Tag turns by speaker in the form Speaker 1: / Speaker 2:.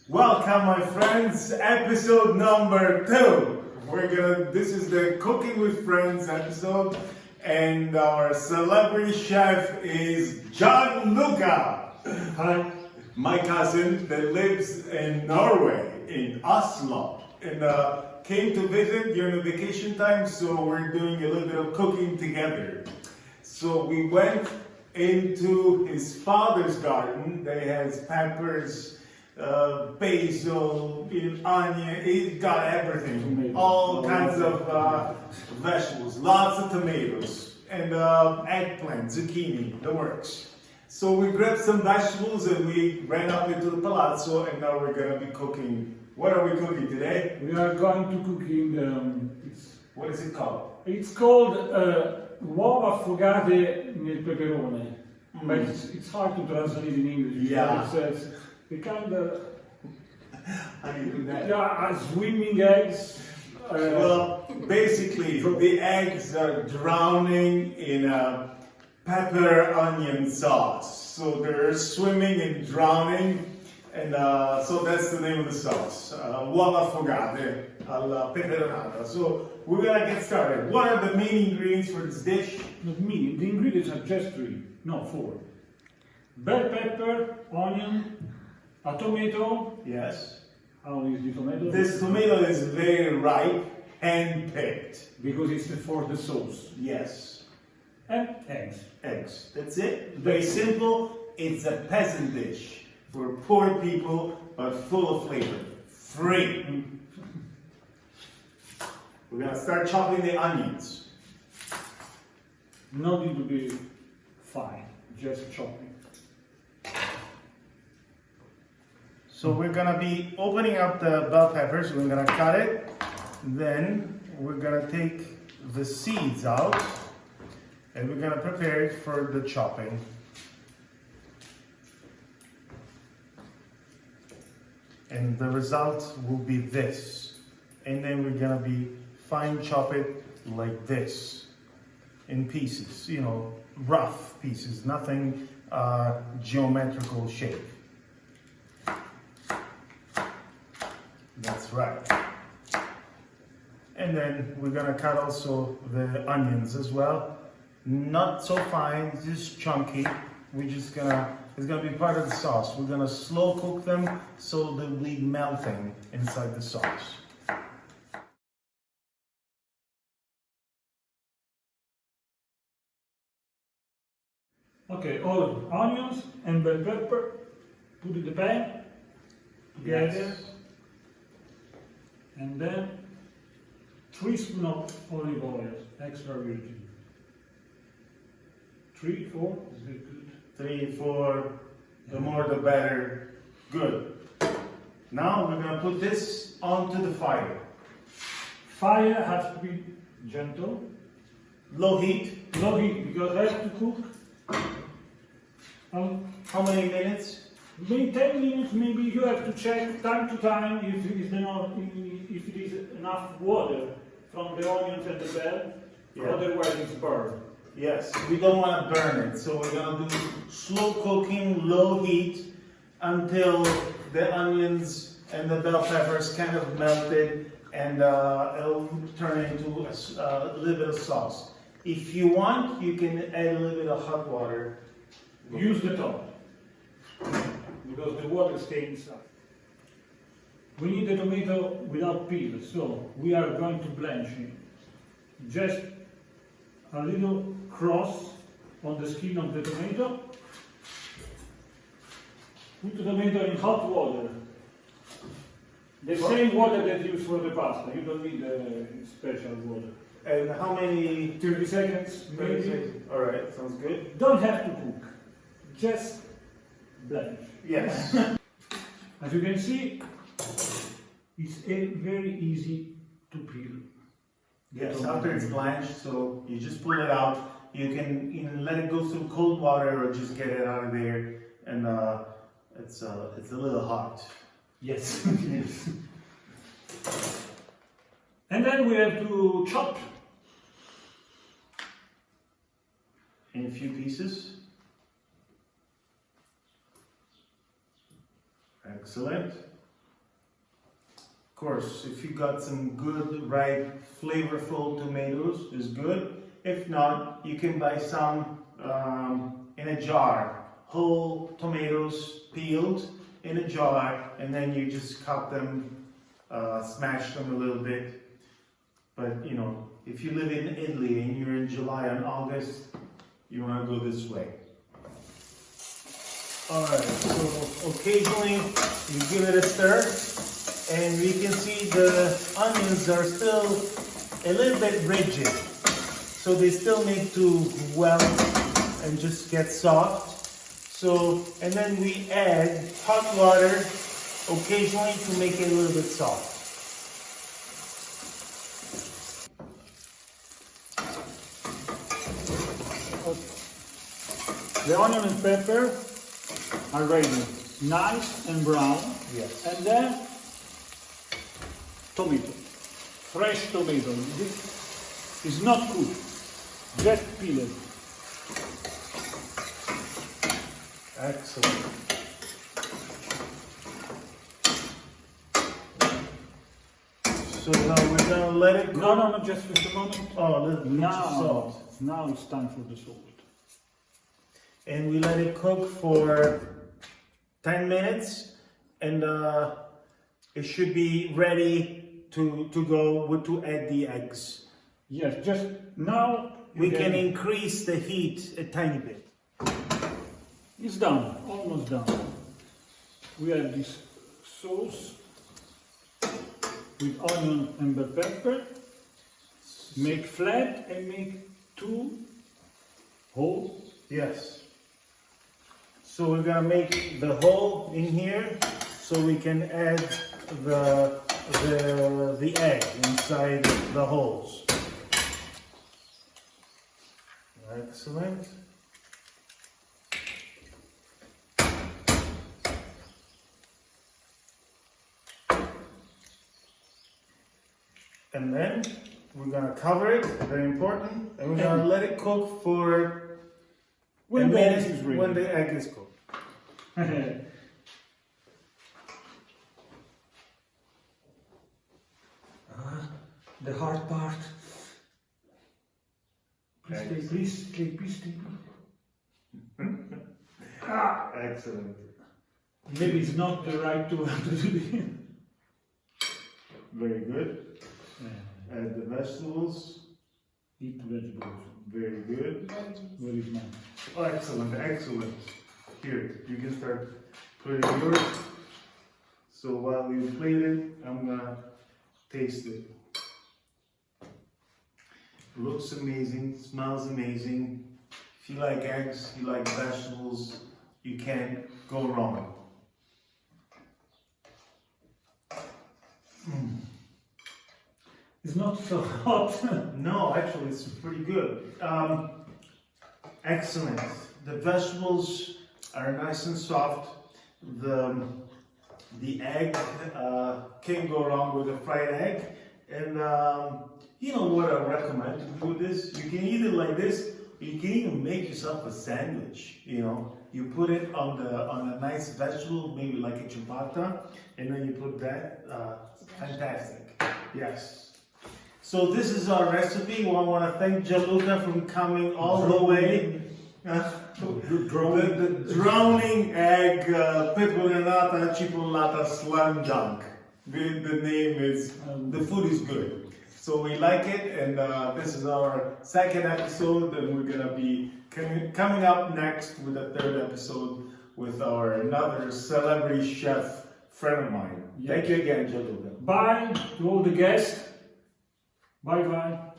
Speaker 1: Welcome, my friends, episode number 2. This is the Cooking with Friends episode, and our celebrity chef is Gianluca.
Speaker 2: Hi.
Speaker 1: My cousin that lives in Norway, in Oslo, and came to visit during the vacation time, so we're doing a little bit of cooking together. So we went into his father's garden. They has peppers, basil, onion. He's got everything,
Speaker 2: Tomatoes.
Speaker 1: all kinds of vegetables, lots of tomatoes, and eggplant, zucchini, the works. So we grabbed some vegetables and we ran up into the palazzo, and now we're gonna be cooking. What are we cooking today?
Speaker 2: We are going to cooking.
Speaker 1: What is it called?
Speaker 2: It's called uova affogate nel peperone, but it's hard to translate in English.
Speaker 1: Yeah.
Speaker 2: It says the kind of
Speaker 1: How do you do that?
Speaker 2: swimming eggs.
Speaker 1: Well, basically, the eggs are drowning in a pepper onion sauce. So they're swimming and drowning, and so that's the name of the sauce. Uova affogate alla peperonata. So we're gonna get started. What are the main ingredients for this dish?
Speaker 2: Not me. The ingredients are just 4. Bell pepper, onion, a tomato.
Speaker 1: Yes.
Speaker 2: How is the tomato?
Speaker 1: This tomato is very ripe, hand-picked.
Speaker 2: Because it's for the sauce.
Speaker 1: Yes.
Speaker 2: And eggs.
Speaker 1: Eggs. That's it. Very simple. It's a peasant dish for poor people, but full of flavor. Free. We're gonna start chopping the onions.
Speaker 2: No need to be fine, just chopping.
Speaker 1: So we're gonna be opening up the bell peppers. We're gonna cut it. Then we're gonna take the seeds out, and we're gonna prepare it for the chopping. And the result will be this. And then we're gonna be fine chop it like this, in pieces, rough pieces, nothing geometrical shape. That's right. And then we're gonna cut also the onions as well. Not so fine, just chunky. It's gonna be part of the sauce. We're gonna slow cook them so they'll be melting inside the sauce.
Speaker 2: Okay, all onions and bell pepper, put in the pan together,
Speaker 1: Yes.
Speaker 2: and then 3 spoons of olive oil, extra virgin. 3, 4, is it good?
Speaker 1: 3, 4, the more the better. Good. Now we're gonna put this onto the fire.
Speaker 2: Fire has to be gentle,
Speaker 1: Low heat.
Speaker 2: low heat because I have to cook.
Speaker 1: How many minutes?
Speaker 2: Maybe 10 minutes, maybe you have to check time to time if it is enough water from the onions and the bell,
Speaker 1: Yeah.
Speaker 2: otherwise it's burned.
Speaker 1: Yes, we don't want to burn it, so we're gonna do slow cooking, low heat until the onions and the bell peppers kind of melted, and it'll turn into a little bit of sauce. If you want, you can add a little bit of hot water.
Speaker 2: Use the top, because the water stays inside. We need the tomato without peel, so we are going to blanch it. Just a little cross on the skin of the tomato. Put the tomato in hot water. The same water that you use for the pasta. You don't need special water.
Speaker 1: And how many?
Speaker 2: 30 seconds, maybe.
Speaker 1: All right, sounds good.
Speaker 2: Don't have to cook. Just blanch.
Speaker 1: Yes.
Speaker 2: As you can see, it's very easy to peel.
Speaker 1: Yes, after it's blanched, so you just pull it out. You can let it go through cold water or just get it out of there, and it's a little hot.
Speaker 2: Yes. And then we have to chop
Speaker 1: In a few pieces. Excellent. course, if you got some good, ripe, flavorful tomatoes, is good. If not, you can buy some in a jar. Whole tomatoes peeled in a jar, and then you just cut them, smash them a little bit. But you know, if you live in Italy and you're in July and August, you want to go this way. Alright, so occasionally you give it a stir, and we can see the onions are still a little bit rigid. So they still need to weld and just get soft. So, and then we add hot water occasionally to make it a little bit soft.
Speaker 2: The onion and pepper are ready, nice and brown.
Speaker 1: Yes.
Speaker 2: And then tomato, fresh tomato. This is not cooked, just peeled.
Speaker 1: Excellent. So now we're gonna let it cook.
Speaker 2: No, just for a moment.
Speaker 1: Oh, let it
Speaker 2: Now it's time for the salt.
Speaker 1: And we let it cook for 10 minutes, and it should be ready to add the eggs.
Speaker 2: Yes, just now
Speaker 1: We can increase the heat a tiny bit.
Speaker 2: It's done, almost done. We have this sauce with onion and bell pepper. Make flat and make 2 holes.
Speaker 1: Yes. So we're gonna make the hole in here so we can add the egg inside the holes. Excellent. And then we're gonna cover it, very important, and we're gonna let it cook for
Speaker 2: When the egg is ready.
Speaker 1: when the egg is cooked.
Speaker 3: The hard part.
Speaker 2: Please stay.
Speaker 1: Excellent.
Speaker 2: Maybe it's not the right to do it.
Speaker 1: Very good. Add the vegetables.
Speaker 2: Eat vegetables.
Speaker 1: Very good.
Speaker 2: Where is mine?
Speaker 1: Oh, excellent, excellent. Here, you can start putting yours. So while you plate it, I'm gonna taste it. Looks amazing, smells amazing. If you like eggs, you like vegetables, you can't go wrong.
Speaker 2: It's not so hot.
Speaker 1: No, actually, it's pretty good. Excellent. The vegetables are nice and soft. The egg can't go wrong with a fried egg. And you know what I recommend to do this? You can eat it like this. You can even make yourself a sandwich. You know, you put it on a nice vegetable, maybe like a ciabatta, and then you put that. Fantastic. Yes. So this is our recipe. Well, I want to thank Gianluca for coming all the way. The drowning egg peperonata cipollata slam dunk. The name is, the food is good. So we like it, and this is our second episode, and we're gonna be coming up next with a third episode with another celebrity chef friend of mine.
Speaker 2: Yes.
Speaker 1: Thank you again, Gianluca.
Speaker 2: Bye to all the guests. Bye.